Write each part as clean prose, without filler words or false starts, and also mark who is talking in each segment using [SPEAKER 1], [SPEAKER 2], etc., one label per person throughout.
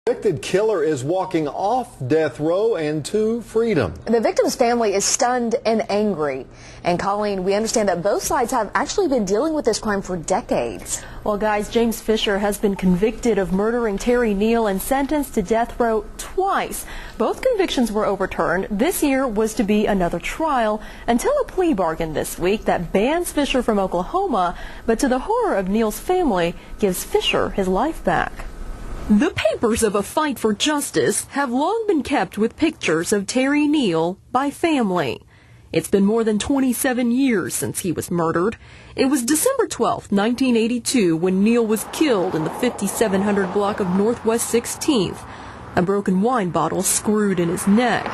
[SPEAKER 1] Convicted killer is walking off death row and to freedom.
[SPEAKER 2] The victim's family is stunned and angry. And Colleen, we understand that both sides have actually been dealing with this crime for decades.
[SPEAKER 3] Well, guys, James Fisher has been convicted of murdering Terry Neal and sentenced to death row twice. Both convictions were overturned. This year was to be another trial until a plea bargain this week that bans Fisher from Oklahoma, but to the horror of Neal's family, gives Fisher his life back. The papers of a fight for justice have long been kept with pictures of Terry Neal by family. It's been more than 27 years since he was murdered. It was December 12, 1982, when Neal was killed in the 5700 block of Northwest 16th. A broken wine bottle screwed in his neck.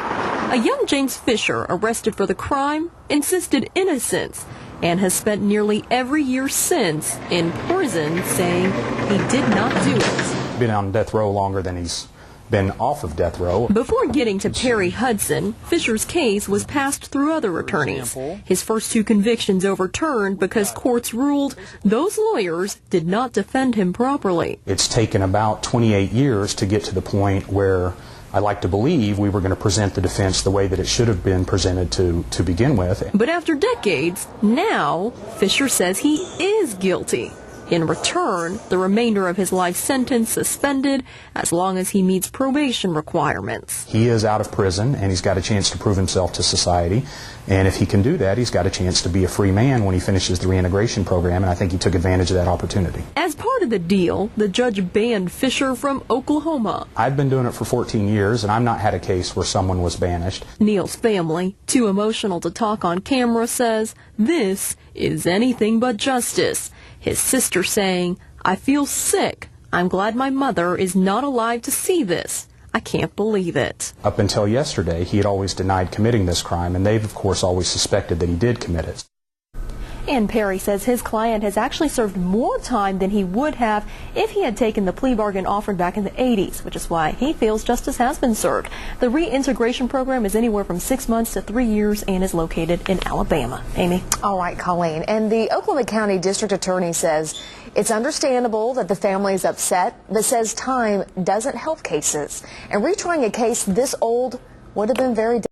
[SPEAKER 3] A young James Fisher, arrested for the crime, insisted innocence and has spent nearly every year since in prison saying he did not do it.
[SPEAKER 4] Been on death row longer than he's been off of death row.
[SPEAKER 3] Before getting to Perry Hudson, Fisher's case was passed through other attorneys. His first two convictions overturned because courts ruled those lawyers did not defend him properly.
[SPEAKER 4] It's taken about 28 years to get to the point where I like to believe we were going to present the defense the way that it should have been presented to begin with.
[SPEAKER 3] But after decades, now Fisher says he is guilty. In return, the remainder of his life sentence suspended as long as he meets probation requirements.
[SPEAKER 4] He is out of prison and he's got a chance to prove himself to society. And if he can do that, he's got a chance to be a free man when he finishes the reintegration program, and I think he took advantage of that opportunity.
[SPEAKER 3] As part of the deal, the judge banned Fisher from Oklahoma.
[SPEAKER 4] I've been doing it for 14 years and I've not had a case where someone was banished.
[SPEAKER 3] Neal's family, too emotional to talk on camera, says this is anything but justice. His sister saying, "I feel sick. I'm glad my mother is not alive to see this. I can't believe it."
[SPEAKER 4] Up until yesterday, he had always denied committing this crime, and they've, of course, always suspected that he did commit it.
[SPEAKER 3] And Perry says his client has actually served more time than he would have if he had taken the plea bargain offered back in the 80s, which is why he feels justice has been served. The reintegration program is anywhere from 6 months to 3 years and is located in Alabama. Amy?
[SPEAKER 2] All right, Colleen. And the Oklahoma County District Attorney says it's understandable that the family is upset, but says time doesn't help cases. And retrying a case this old would have been very difficult.